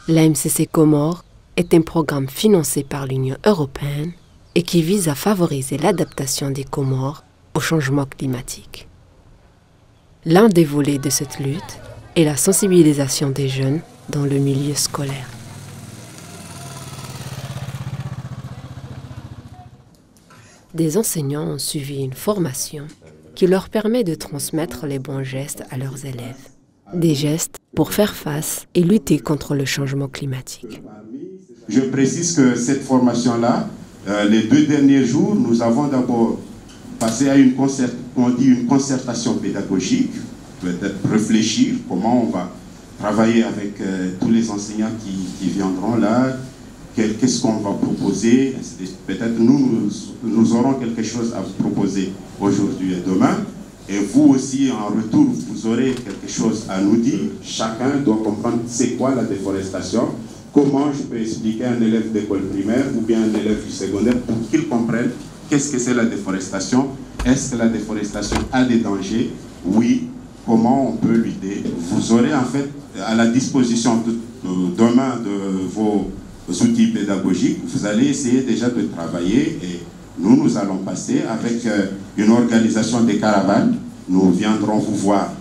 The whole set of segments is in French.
L'AMCC Comores est un programme financé par l'Union européenne et qui vise à favoriser l'adaptation des Comores au changement climatique. L'un des volets de cette lutte est la sensibilisation des jeunes dans le milieu scolaire. Des enseignants ont suivi une formation qui leur permet de transmettre les bons gestes à leurs élèves. Des gestes pour faire face et lutter contre le changement climatique. Je précise que cette formation-là, les 2 derniers jours, nous avons d'abord passé à une concertation pédagogique, peut-être réfléchir comment on va travailler avec tous les enseignants qui viendront là, qu'est-ce qu'on va proposer. Peut-être nous aurons quelque chose à vous proposer aujourd'hui et demain. Et vous aussi, en retour, vous aurez quelque chose à nous dire. Chacun doit comprendre c'est quoi la déforestation, comment je peux expliquer à un élève d'école primaire ou bien un élève du secondaire pour qu'il comprenne qu'est-ce que c'est la déforestation. Est-ce que la déforestation a des dangers? Oui. Comment on peut lutter? Vous aurez en fait à la disposition demain de vos outils pédagogiques. Vous allez essayer déjà de travailler et nous allons passer avec une organisation des caravanes. Nous viendrons vous voir.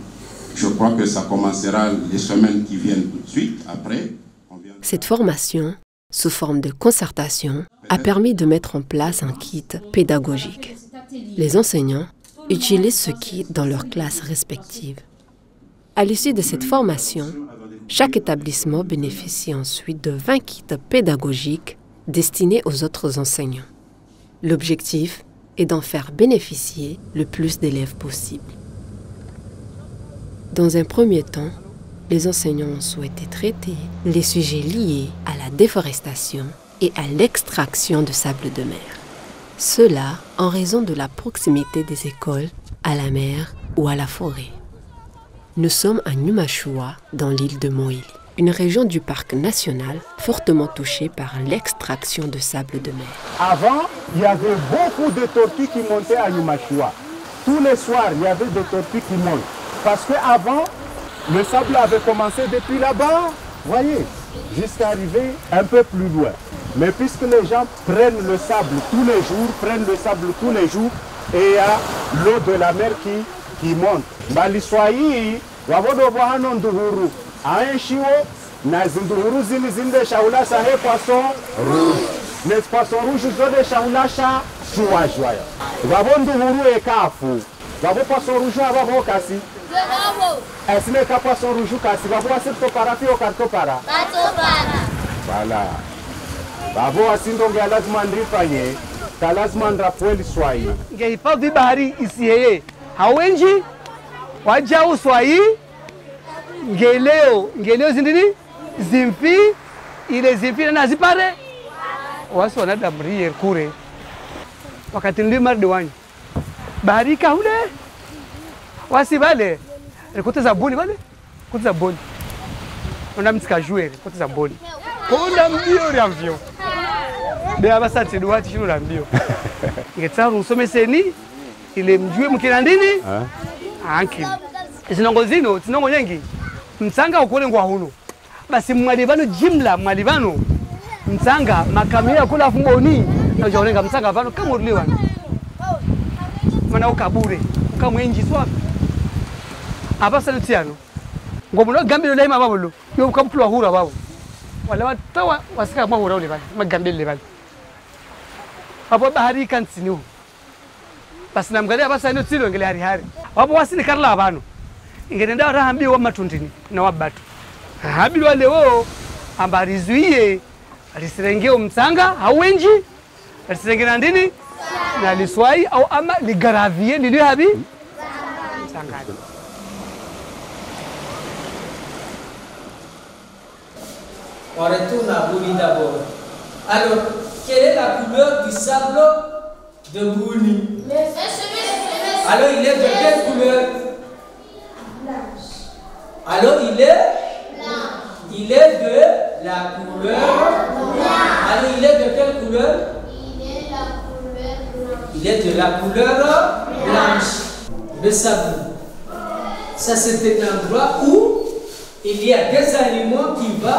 Je crois que ça commencera les semaines qui viennent tout de suite. Après, cette formation, sous forme de concertation, a permis de mettre en place un kit pédagogique. Les enseignants utilisent ce kit dans leurs classes respectives. À l'issue de cette formation, chaque établissement bénéficie ensuite de 20 kits pédagogiques destinés aux autres enseignants. L'objectif est d'en faire bénéficier le plus d'élèves possible. Dans un premier temps, les enseignants ont souhaité traiter les sujets liés à la déforestation et à l'extraction de sable de mer. Cela en raison de la proximité des écoles à la mer ou à la forêt. Nous sommes à Numashua, dans l'île de Moïli, une région du parc national fortement touchée par l'extraction de sable de mer. Avant, il y avait beaucoup de tortues qui montaient à Numashua. Tous les soirs, il y avait des tortues qui montent. Parce qu'avant, le sable avait commencé depuis là-bas, voyez, jusqu'à arriver un peu plus loin. Mais puisque les gens prennent le sable tous les jours, et il y a l'eau de la mer qui monte. Baliswai, wabodo hano nduhuru, aenshiwo, na zinduhuru zinde shaula sahe poisson rouge. Les poissons rouges zode shaula sha joua joia. Wabondu huru ekafu. Wabo poisson rouge wabo kasi. Est-ce que poisson rouge kasi wabo asipto para fi o karto para? Voilà. Wabo asindonge lazima ndrifanye. Lazima ndrapweli swai. Ngehifadhi bahari isiyeye. Hawenji waja uswai ngeleo zindini zimfi ile zimfi na zipare wasu wanadamrie kure wakati ndi mardi wanyu bahari kaule wasi vale rekoteza boni vale koteza boni ona mtsika jouer koteza boni konda mbio ryamvyo de abasati duwati shino la mbio ngetsaru usomeseni ile mjue mkina ndini anki zinongo zino zinongo nyengi mtsanga ukole ngwa huno basi mwalibano jimla mwalibano mtsanga makamia kula fumboni na jaonenga mtsanga vano kama uliwa mana ukabure ukamwenji swapi apa santiano ngomuno gambilo lema babulu yo ukamplwa hura babu wala watawa wasika mahura ule bali magambele bali hapo bahari kansinu basi namgalia basa ino tsilo ngele hari wapo wasini karla abantu ingenenda rahambi wa matundini na wabatu habi wale wo ambarizuie alisirengeo mtsanga hawenji alisirengena ndini na liswai au ama ligaravie nili habi mtsanga. On retourne à Bouni d'abord. Alors, quelle est la couleur du sable de Bouni? Alors, il est de quelle couleur? Blanche. Alors, il est blanc. Il est de la couleur blanche. Alors, il est de quelle couleur? Il est de la couleur blanche. Le sable. Ça, c'est un endroit où il y a des animaux qui vont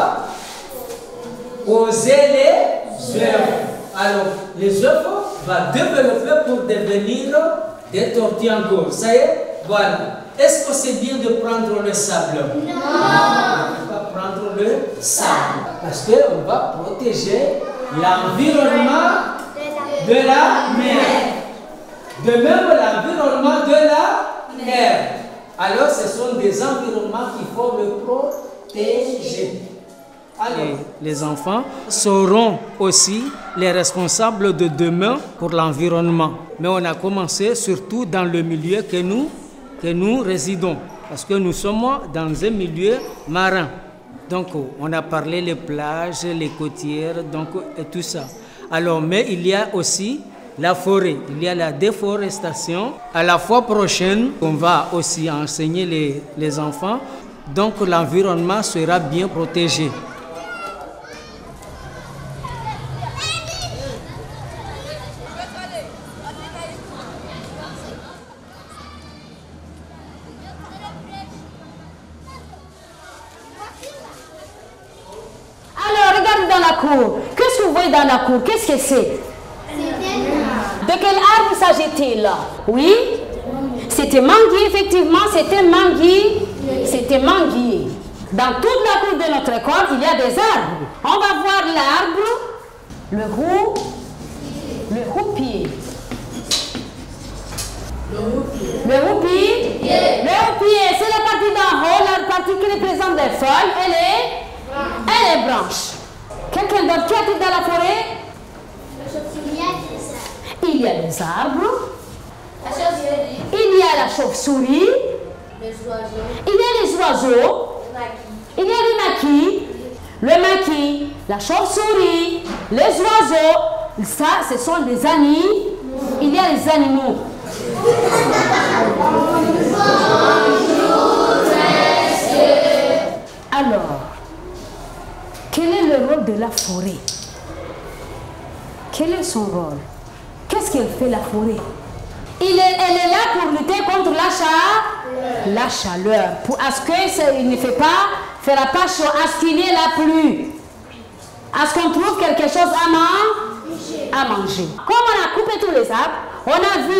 oser les œufs. Alors, les œufs vont développer pour devenir des tortues encore. Ça y est, voilà. Est-ce que c'est bien de prendre le sable? Non. On va prendre le sable. Parce qu'on va protéger l'environnement de la mer. De même, l'environnement de la mer. Alors, ce sont des environnements qu'il faut le protéger. Allez, les enfants seront aussi les responsables de demain pour l'environnement. Mais on a commencé surtout dans le milieu que nous résidons. Parce que nous sommes dans un milieu marin. Donc, on a parlé les plages, les côtières, donc, et tout ça. Alors, mais il y a aussi la forêt, il y a la déforestation. À la fois prochaine, on va aussi enseigner les enfants. Donc, l'environnement sera bien protégé. Qu'est-ce que vous voyez dans la cour? Qu'est-ce que c'est? De quel arbre s'agit-il? Oui? C'était manguier, effectivement, c'était manguier. C'était manguier. Dans toute la cour de notre école, il y a des arbres. On va voir l'arbre, le roupier. Le roupier, c'est la partie d'en haut, la partie qui représente des feuilles et les branches. Quelqu'un d'autre qui habite dans la forêt? Il y a des arbres. Il y a la chauve-souris. Il y a les oiseaux. Il y a le maquis, la chauve-souris, les oiseaux. Ça, ce sont des animaux. Il y a les animaux. Alors, quel est le rôle de la forêt? Quel est son rôle? Qu'est-ce qu'elle fait la forêt? Elle est là pour lutter contre la chaleur. À ce qu'il ne fera pas chaud, à ce qu'il n'y ait la pluie. À ce qu'on trouve quelque chose à manger. Comme on a coupé tous les arbres, on a vu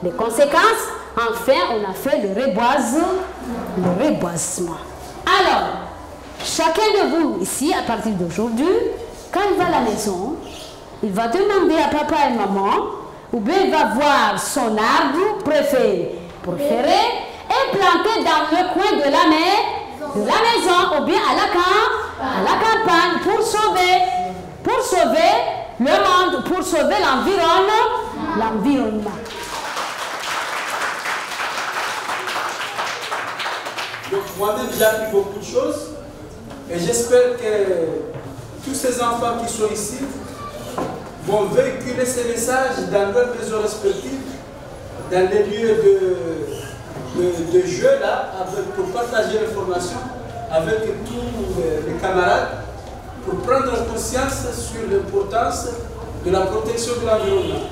les conséquences. Enfin, on a fait le reboisement. Alors, chacun de vous ici, à partir d'aujourd'hui, quand il va à la maison, il va demander à papa et maman, ou bien il va voir son arbre préféré et planter dans le coin de la maison, ou bien à la campagne, pour sauver le monde, pour sauver l'environnement. Donc moi-même j'ai appris beaucoup de choses et j'espère que tous ces enfants qui sont ici vont véhiculer ces messages dans leurs maisons respectives, dans les lieux de jeu là, pour partager l'information avec tous les camarades, pour prendre conscience sur l'importance de la protection de l'environnement.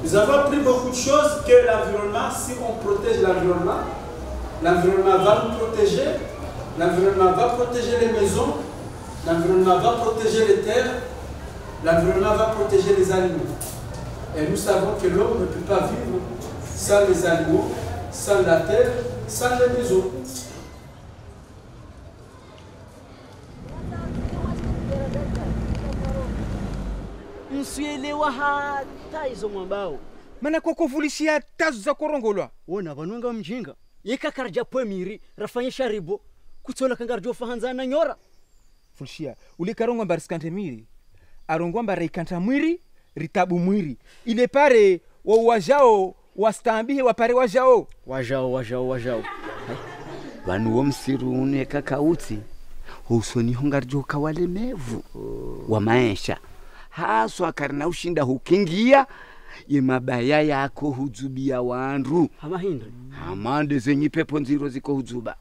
Nous avons appris beaucoup de choses que l'environnement, si on protège l'environnement, l'environnement va nous protéger, l'environnement va protéger les maisons, l'environnement va protéger les terres, l'environnement va protéger les animaux. Et nous savons que l'homme ne peut pas vivre sans les animaux, sans la terre, sans les maisons. Msielewa hata hizo mwambao. Mana kwa kuvulishia tazu za korongolwa. Wona vanunga mjinga. Yeka karja pwemiri rafanya sharibo kutola kangarjo fahanzana nyora. Fulshia uli karongwa mbariskante miri. Arongwa mbarikanta mwiri ritabu mwiri. Ile pare wajao wastambihe wapare wajao. Wajao. Vanu womsirune kakauti. Husoni hongarjo kawalemevu. Wa maisha. Haswa karina ushinda hukingia ye mabaya yako huzubia wandu hamande zenye pepo nziro ziko huzuba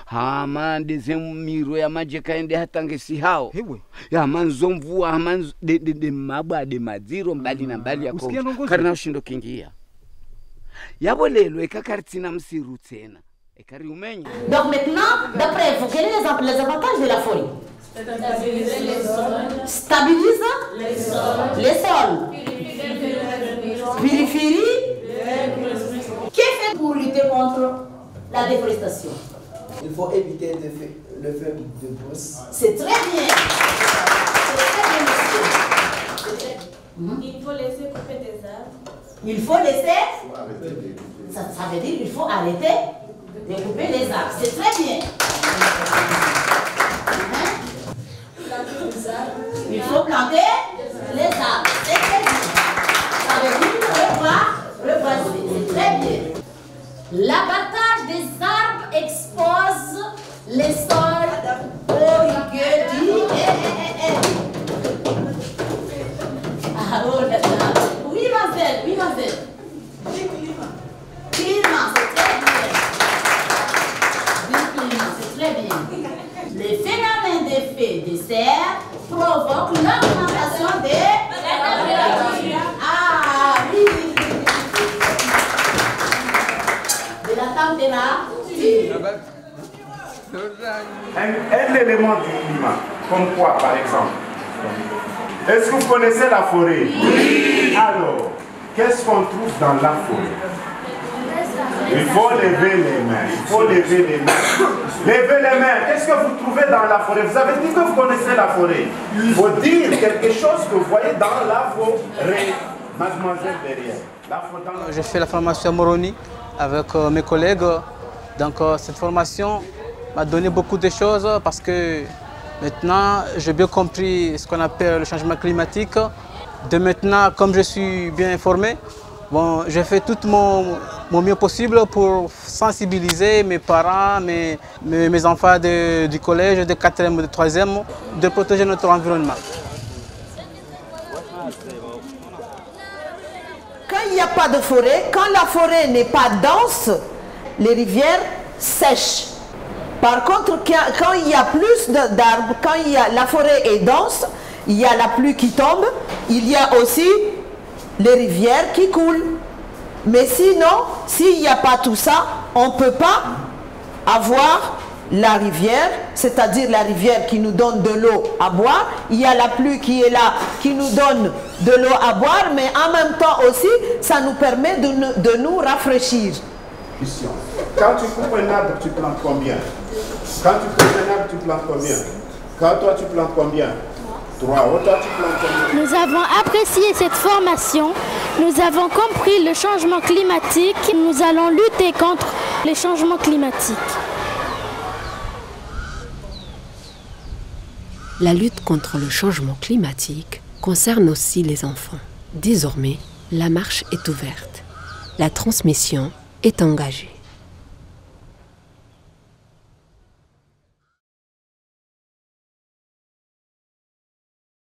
hamande zemiro ya maje kaende hatangesi hao hewe ya manzo mvua hamanzo de mabade maziro mbali na mbali yako karina ushindo kingia yabo lelo ekakartina msiru tena ekari umenya. Donc maintenant, d'après vous, quels sont les avantages de la forêt? Stabilise les sols. Purifie. Qu'est-ce fait pour lutter contre la déforestation? Il faut éviter le feu de brousse. C'est très bien. C'est très bien, monsieur. Il faut laisser couper des arbres. Il faut laisser. Ça veut dire qu'il faut arrêter de couper les arbres. C'est très bien. Il faut planter les arbres. C'est très bien. Ça veut dire reboiser. C'est très bien. L'abattage des arbres expose les sols au rigueur. Ah, oh là là. Oui, mademoiselle, oui, mademoiselle. Climat, c'est très bien. C'est très bien. Les phénomènes d'effet de serre provoquent l'augmentation des températures. Ah oui. De la température. Un élément du climat, comme quoi par exemple? Est-ce que vous connaissez la forêt? Oui. Alors, qu'est-ce qu'on trouve dans la forêt? Il faut lever les mains. Il faut lever les mains. Levez les mains. Qu'est-ce que vous trouvez dans la forêt? Vous avez dit que vous connaissez la forêt. Il faut dire quelque chose que vous voyez dans la forêt. Mademoiselle derrière. J'ai fait la formation à Moroni avec mes collègues. Donc cette formation m'a donné beaucoup de choses parce que maintenant j'ai bien compris ce qu'on appelle le changement climatique. De maintenant, comme je suis bien informé, bon, j'ai fait tout mon mieux possible pour sensibiliser mes parents, mes enfants du collège, de 4e, de 3e, de protéger notre environnement. Quand il n'y a pas de forêt, quand la forêt n'est pas dense, les rivières sèchent. Par contre, quand il y a plus d'arbres, quand la forêt est dense, il y a la pluie qui tombe, il y a aussi les rivières qui coulent. Mais sinon, s'il n'y a pas tout ça, on ne peut pas avoir la rivière, c'est-à-dire la rivière qui nous donne de l'eau à boire. Il y a la pluie qui est là, qui nous donne de l'eau à boire, mais en même temps aussi, ça nous permet de nous rafraîchir. Quand tu coupes un arbre, tu plantes combien? Quand tu coupes un arbre, tu plantes combien? Quand toi, tu plantes combien? 3. Toi, tu plantes combien? Nous avons apprécié cette formation. Nous avons compris le changement climatique. Nous allons lutter contre les changements climatiques. La lutte contre le changement climatique concerne aussi les enfants. Désormais, la marche est ouverte. La transmission est engagée.